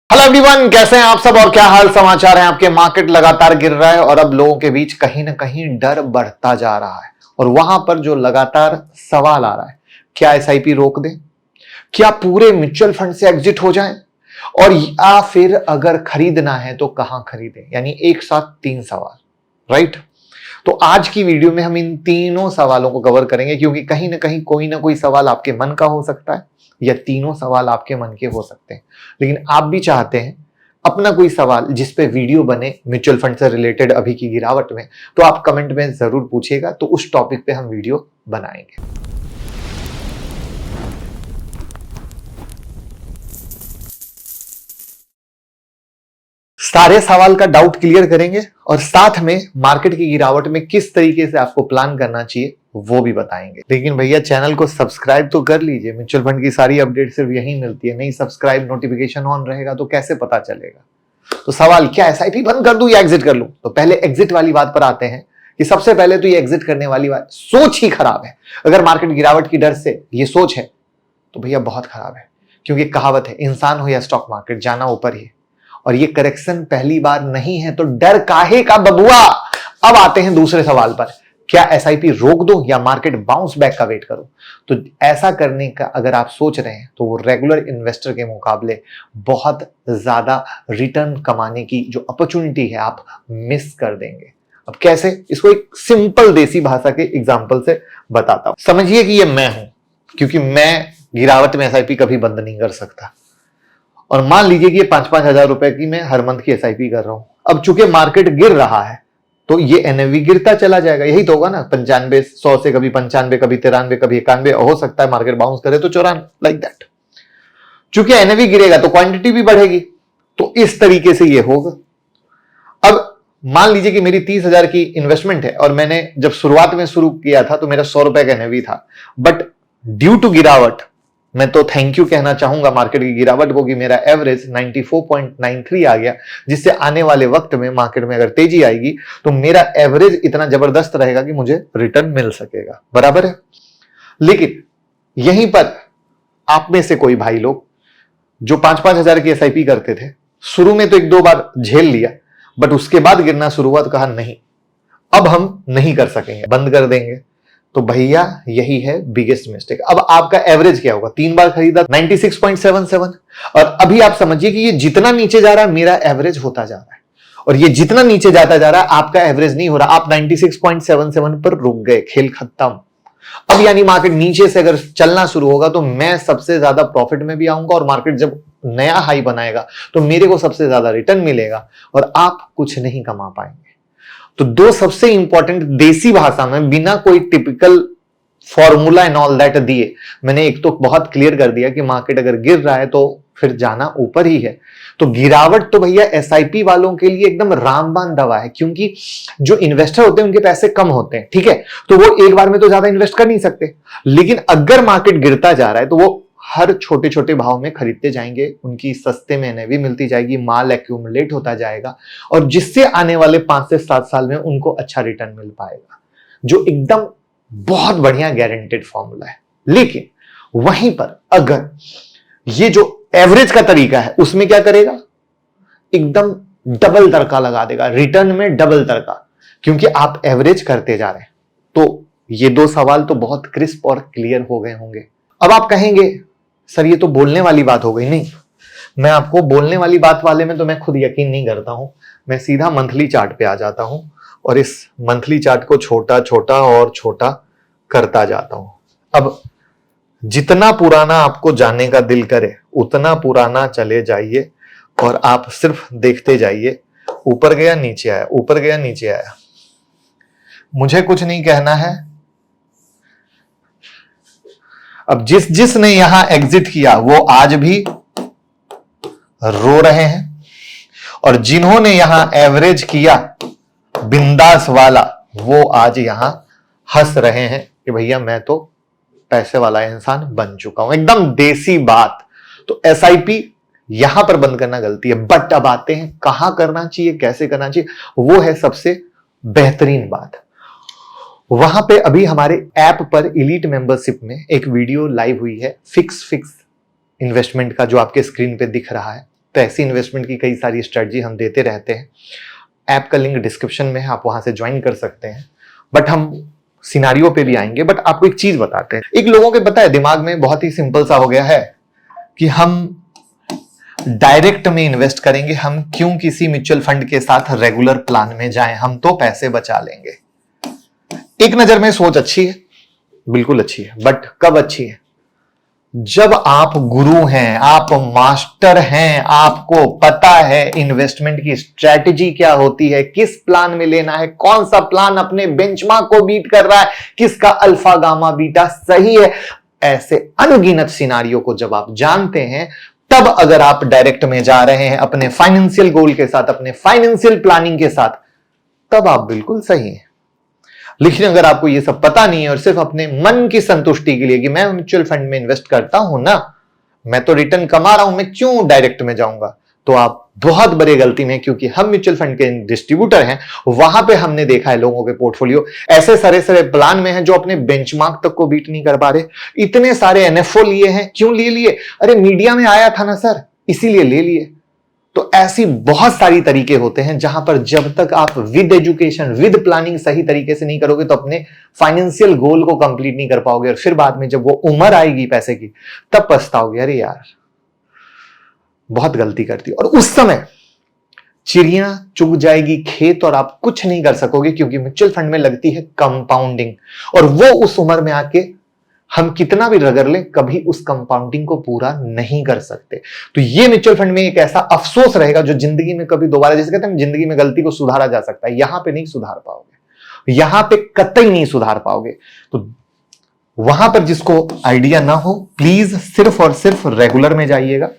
Hello everyone, कैसे हैं आप सब और क्या हाल समाचार हैं आपके। मार्केट लगातार गिर रहा है और अब लोगों के बीच कहीं ना कहीं डर बढ़ता जा रहा है और वहां पर जो लगातार सवाल आ रहा है, क्या एसआईपी रोक दें, क्या पूरे म्यूचुअल फंड से एग्जिट हो जाएं, और या फिर अगर खरीदना है तो कहां खरीदें। यानी एक साथ तीन सवाल, राइट। तो आज की वीडियो में हम इन तीनों सवालों को कवर करेंगे, क्योंकि कहीं ना कोई सवाल आपके मन का हो सकता है या तीनों सवाल आपके मन के हो सकते हैं। लेकिन आप भी चाहते हैं अपना कोई सवाल जिस पे वीडियो बने म्यूचुअल फंड से रिलेटेड अभी की गिरावट में, तो आप कमेंट में जरूर पूछिएगा, तो उस टॉपिक पे हम वीडियो बनाएंगे। सारे सवाल का डाउट क्लियर करेंगे और साथ में मार्केट की गिरावट में किस तरीके से आपको प्लान करना चाहिए वो भी बताएंगे। लेकिन भैया चैनल को सब्सक्राइब तो कर लीजिए, म्यूचुअल फंड की सारी अपडेट सिर्फ यहीं मिलती है। नहीं सब्सक्राइब, नोटिफिकेशन ऑन रहेगा तो कैसे पता चलेगा। तो सवाल, क्या एसआईपी बंद कर दूं या एग्जिट कर लूं? तो पहले एग्जिट वाली बात पर आते हैं कि सबसे पहले तो ये एग्जिट करने वाली बात, सोच ही खराब है। अगर मार्केट गिरावट की डर से ये सोच है तो भैया बहुत खराब है, क्योंकि कहावत है, इंसान हो या स्टॉक मार्केट, जाना ऊपर ही है। और ये करेक्शन पहली बार नहीं है, तो डर काहे का बबुआ। अब आते हैं दूसरे सवाल पर, क्या एसआईपी रोक दूं या मार्केट बाउंस बैक का वेट करूं? तो ऐसा करने का अगर आप सोच रहे हैं तो वो रेगुलर इन्वेस्टर के मुकाबले बहुत ज्यादा रिटर्न कमाने की जो अपॉर्चुनिटी है आप मिस कर देंगे। अब कैसे, इसको एक सिंपल देसी भाषा के एग्जांपल से बताता हूं। समझिए कि ये मैं हूं, क्योंकि मैं गिरावट में एसआईपी कभी बंद नहीं कर सकता। और मान लीजिए कि ये 5-5 हजार रुपए की मैं हर मंथ की एसआईपी कर रहा हूं। अब चूंकि मार्केट गिर रहा है तो ये एनएवी गिरता चला जाएगा। यही तो होगा ना, 95, 100 से कभी 95, कभी 93, कभी 91, हो सकता है मार्केट बाउंस करे तो 94, लाइक दैट। चूंकि एनएवी गिरेगा तो क्वांटिटी भी बढ़ेगी, तो इस तरीके से ये होगा। अब मान लीजिए कि मेरी 30 हजार की इन्वेस्टमेंट है और मैंने जब शुरुआत में शुरू किया था तो मेरा 100 रुपए का एनएवी था, बट ड्यू टू गिरावट, मैं तो थैंक यू कहना चाहूंगा मार्केट की गिरावट को कि मेरा एवरेज 94.93 आ गया, जिससे आने वाले वक्त में मार्केट में अगर तेजी आएगी तो मेरा एवरेज इतना जबरदस्त रहेगा कि मुझे रिटर्न मिल सकेगा, बराबर है। लेकिन यहीं पर आप में से कोई भाई लोग जो 5-5 हजार की एसआईपी करते थे, शुरू में तो 1-2 बार झेल लिया, बट उसके बाद गिरना शुरू हुआ तो कहा नहीं, अब हम नहीं कर सकेंगे, बंद कर देंगे। तो भैया यही है बिगेस्ट मिस्टेक। अब आपका एवरेज क्या होगा? 3 बार खरीदा 96.77, और अभी आप समझिए कि ये जितना नीचे जा रहा है मेरा एवरेज होता जा रहा है, और ये जितना नीचे जाता जा रहा है आपका एवरेज नहीं हो रहा। आप 96.77 पर रुक गए, खेल खत्म। अब यानी मार्केट नीचे से अगर चलना शुरू होगा तो मैं सबसे ज्यादा प्रॉफिट में भी आऊंगा, और मार्केट जब नया हाई बनाएगा तो मेरे को सबसे ज्यादा रिटर्न मिलेगा और आप कुछ नहीं कमा पाएंगे। तो दो सबसे इंपॉर्टेंट देसी भाषा में, बिना कोई typical formula and all that दिए, मैंने एक तो बहुत क्लियर कर दिया कि मार्केट अगर गिर रहा है तो फिर जाना ऊपर ही है। तो गिरावट तो भैया एसआईपी वालों के लिए एकदम रामबाण दवा है, क्योंकि जो इन्वेस्टर होते हैं उनके पैसे कम होते हैं, ठीक है, तो वो एक बार में तो ज्यादा इन्वेस्ट कर नहीं सकते। लेकिन अगर मार्केट गिरता जा रहा है तो वो हर छोटे छोटे भाव में खरीदते जाएंगे, उनकी सस्ते में एनएवी मिलती जाएगी, माल एक्यूमुलेट होता जाएगा, और जिससे आने वाले 5 से 7 साल में उनको अच्छा रिटर्न मिल पाएगा, जो एकदम बहुत बढ़िया गारंटेड फॉर्मूला है। लेकिन वहीं पर अगर ये जो एवरेज का तरीका है उसमें क्या करेगा, एकदम डबल तड़का लगा देगा, रिटर्न में डबल तड़का, क्योंकि आप एवरेज करते जा रहे हैं। तो ये दो सवाल तो बहुत क्रिस्प और क्लियर हो गए होंगे। अब आप कहेंगे सर ये तो बोलने वाली बात हो गई। नहीं, मैं आपको बोलने वाली बात वाले में तो मैं खुद यकीन नहीं करता हूं। मैं सीधा मंथली चार्ट पे आ जाता हूं और इस मंथली चार्ट को छोटा छोटा और छोटा करता जाता हूं। अब जितना पुराना आपको जानने का दिल करे उतना पुराना चले जाइए और आप सिर्फ देखते जाइए, ऊपर गया नीचे आया, ऊपर गया नीचे आया। मुझे कुछ नहीं कहना है। अब जिसने यहां एग्जिट किया वो आज भी रो रहे हैं, और जिन्होंने यहां एवरेज किया बिंदास वाला, वो आज यहां हंस रहे हैं कि भैया मैं तो पैसे वाला इंसान बन चुका हूं। एकदम देसी बात। तो एसआईपी यहां पर बंद करना गलती है। बट अब आते हैं कहां करना चाहिए, कैसे करना चाहिए, वो है सबसे बेहतरीन बात। वहां पे अभी हमारे ऐप पर एलीट मेंबरशिप में एक वीडियो लाइव हुई है फिक्स इन्वेस्टमेंट का, जो आपके स्क्रीन पे दिख रहा है। तो ऐसी इन्वेस्टमेंट की कई सारी स्ट्रेटजी हम देते रहते हैं। ऐप का लिंक डिस्क्रिप्शन में है, आप वहां से ज्वाइन कर सकते हैं। बट हम सिनारियो पे भी आएंगे। बट आपको एक चीज बताते हैं, एक लोगों के पता है दिमाग में बहुत ही सिंपल सा हो गया है कि हम डायरेक्ट में इन्वेस्ट करेंगे, हम क्यों किसी म्यूचुअल फंड के साथ रेगुलर प्लान में जाएं, हम तो पैसे बचा लेंगे। एक नजर में सोच अच्छी है, बिल्कुल अच्छी है, बट कब अच्छी है? जब आप गुरु हैं, आप मास्टर हैं, आपको पता है इन्वेस्टमेंट की स्ट्रैटेजी क्या होती है, किस प्लान में लेना है, कौन सा प्लान अपने बेंचमार्क को बीट कर रहा है, किसका अल्फा गामा बीटा सही है। ऐसे अनगिनत सिनारियों को जब आप जानते हैं, तब अगर आप डायरेक्ट में जा रहे हैं अपने फाइनेंशियल गोल के साथ, अपने फाइनेंशियल प्लानिंग के साथ, तब आप बिल्कुल सही हैं। लेकिन अगर आपको ये सब पता नहीं है और सिर्फ अपने मन की संतुष्टि के लिए कि मैं म्यूचुअल फंड में इन्वेस्ट करता हूं ना, मैं तो रिटर्न कमा रहा हूं, मैं क्यों डायरेक्ट में जाऊंगा, तो आप बहुत बड़ी गलती में। क्योंकि हम म्यूचुअल फंड के डिस्ट्रीब्यूटर हैं, वहां पे हमने देखा है लोगों के पोर्टफोलियो ऐसे सारे सारे प्लान में हैं जो अपने बेंचमार्क तक को बीट नहीं कर पा रहे। इतने सारे एनएफओ लिए हैं, क्यों लिए? अरे मीडिया में आया था ना सर, इसीलिए ले लिए। तो ऐसी बहुत सारी तरीके होते हैं जहां पर जब तक आप विद एजुकेशन, विद प्लानिंग सही तरीके से नहीं करोगे, तो अपने फाइनेंशियल गोल को कंप्लीट नहीं कर पाओगे। और फिर बाद में जब वो उम्र आएगी पैसे की, तब पछताओगे, अरे यार बहुत गलती करती। और उस समय चिड़िया चुग जाएगी खेत और आप कुछ नहीं कर सकोगे, क्योंकि म्यूचुअल फंड में लगती है कंपाउंडिंग। और वो उस उम्र में आके हम कितना भी रगड़ लें, कभी उस कंपाउंडिंग को पूरा नहीं कर सकते। तो ये म्यूचुअल फंड में एक ऐसा अफसोस रहेगा जो जिंदगी में कभी दोबारा, जैसे कहते हैं जिंदगी में गलती को सुधारा जा सकता है, यहां पे नहीं सुधार पाओगे, यहां पे कतई नहीं सुधार पाओगे। तो वहां पर जिसको आइडिया ना हो, प्लीज सिर्फ और सिर्फ रेगुलर में जाइएगा,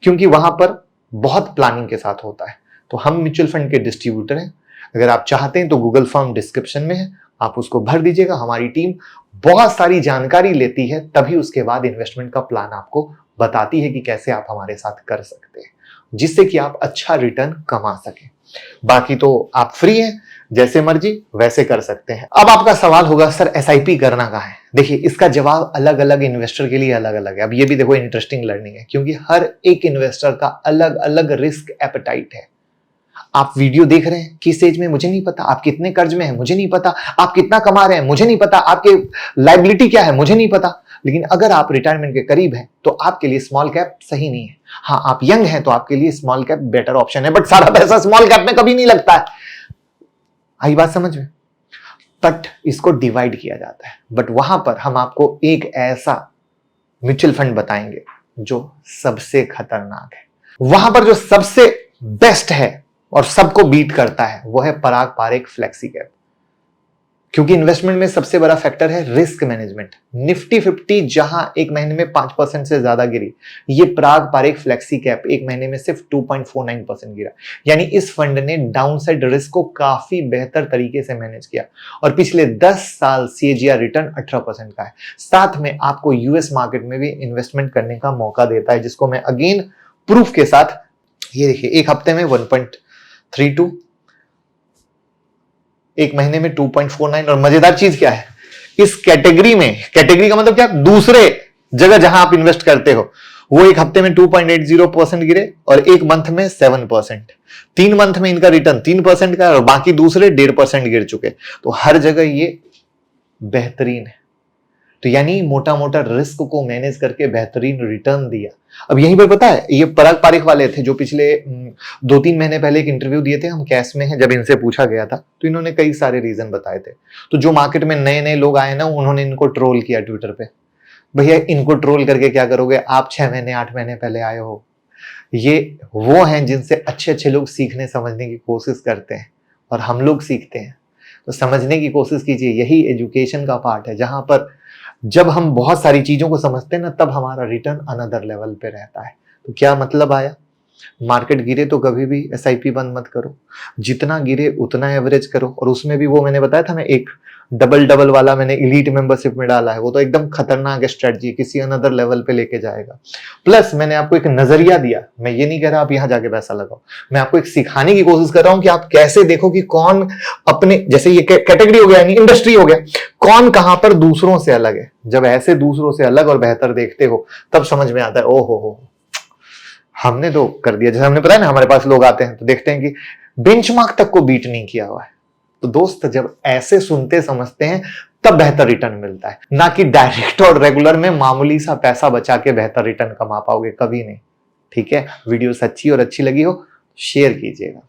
क्योंकि वहां पर बहुत प्लानिंग के साथ होता है। तो हम म्यूचुअल फंड के डिस्ट्रीब्यूटर हैं, अगर आप चाहते हैं तो गूगल फॉर्म डिस्क्रिप्शन में है, आप उसको भर दीजिएगा। हमारी टीम बहुत सारी जानकारी लेती है, तभी उसके बाद इन्वेस्टमेंट का प्लान आपको बताती है कि कैसे आप हमारे साथ कर सकते हैं, जिससे कि आप अच्छा रिटर्न कमा सकें। बाकी तो आप फ्री हैं, जैसे मर्जी वैसे कर सकते हैं। अब आपका सवाल होगा, सर एसआईपी करना कहाँ है? देखिए, इसका जवाब अलग अलग इन्वेस्टर के लिए अलग अलग है। अब ये भी देखो इंटरेस्टिंग लर्निंग है, क्योंकि हर एक इन्वेस्टर का अलग अलग रिस्क एपेटाइट है। आप वीडियो देख रहे हैं, किस एज में मुझे नहीं पता, आप कितने कर्ज में हैं मुझे नहीं पता, आप कितना कमा रहे हैं मुझे नहीं पता, आपके लायबिलिटी क्या है मुझे नहीं पता। लेकिन अगर आप रिटायरमेंट के करीब हैं तो आपके लिए स्मॉल कैप सही नहीं है। हाँ, आप यंग हैं तो आपके लिए स्मॉल कैप बेटर ऑप्शन है, बट सारा पैसा स्मॉल कैप में कभी नहीं लगता है। आई बात समझ में? बट इसको डिवाइड किया जाता है। बट वहां पर हम आपको एक ऐसा म्यूचुअल फंड बताएंगे जो सबसे खतरनाक है। वहां पर जो सबसे बेस्ट है और सबको बीट करता है, वो है पराग पारेख फ्लेक्सी कैप। क्योंकि इन्वेस्टमेंट में सबसे बड़ा फैक्टर है रिस्क मैनेजमेंट। निफ्टी 50 जहां एक महीने में 5% से ज्यादा गिरी, ये पराग पारेख फ्लेक्सी कैप एक महीने में सिर्फ 2.49% गिरा। यानी इस फंड ने डाउनसाइड रिस्क को काफी बेहतर तरीके से मैनेज किया और पिछले 10 साल CAGR रिटर्न 18% का है। साथ में आपको यूएस मार्केट में भी इन्वेस्टमेंट करने का मौका देता है, जिसको मैं अगेन प्रूफ के साथ, ये देखिए, एक हफ्ते में 1.32, एक महीने में 2.49। और मजेदार चीज क्या है, इस कैटेगरी में, कैटेगरी का मतलब क्या, दूसरे जगह जहां आप इन्वेस्ट करते हो, वो एक हफ्ते में 2.80% गिरे और एक मंथ में 7%। 3 मंथ में इनका रिटर्न 3% का है और बाकी दूसरे 1.5% गिर चुके। तो हर जगह ये बेहतरीन है। तो यानी मोटा मोटा रिस्क को मैनेज करके बेहतरीन रिटर्न दिया। अब यहीं पर पता है, ये पराग पारेख वाले थे जो पिछले 2-3 महीने पहले एक इंटरव्यू दिए थे, हम कैश में हैं, जब इनसे पूछा गया था तो इन्होंने कई सारे रीजन बताए थे। तो जो मार्केट में नए नए लोग आए ना, उन्होंने इनको ट्रोल किया ट्विटर पे। भैया इनको ट्रोल करके क्या करोगे, आप 6 महीने 8 महीने पहले आए हो। ये वो हैं जिनसे अच्छे अच्छे लोग सीखने समझने की कोशिश करते हैं और हम लोग सीखते हैं। तो समझने की कोशिश कीजिए, यही एजुकेशन का पार्ट है, जहां पर जब हम बहुत सारी चीजों को समझते हैं ना, तब हमारा रिटर्न अनदर लेवल पे रहता है। तो क्या मतलब आया, मार्केट गिरे तो कभी भी एसआईपी बंद मत करो, जितना गिरे उतना एवरेज करो। और उसमें भी वो मैंने बताया था ना, एक डबल वाला मैंने एलीट मेंबरशिप में डाला है, वो तो एकदम खतरनाक स्ट्रेटजी, किसी अनदर लेवल पे लेके जाएगा। प्लस मैंने आपको एक नजरिया दिया, मैं ये नहीं कह रहा आप यहां जाके पैसा लगाओ, मैं आपको एक सिखाने की कोशिश कर रहा हूं कि आप कैसे देखो कि कौन अपने, जैसे ये कैटेगरी हो गया यानी इंडस्ट्री हो गया, कौन कहां पर दूसरों से अलग है। जब ऐसे दूसरों से अलग और बेहतर देखते हो, तब समझ में आता है, ओ हो, हमने तो कर दिया, जैसे हमने पता है ना, हमारे पास लोग आते हैं तो देखते हैं कि बेंचमार्क तक को बीट नहीं किया हुआ है। तो दोस्त जब ऐसे सुनते समझते हैं तब बेहतर रिटर्न मिलता है, ना कि डायरेक्ट और रेगुलर में मामूली सा पैसा बचा के बेहतर रिटर्न कमा पाओगे, कभी नहीं। ठीक है, वीडियो सच्ची और अच्छी लगी हो शेयर कीजिएगा।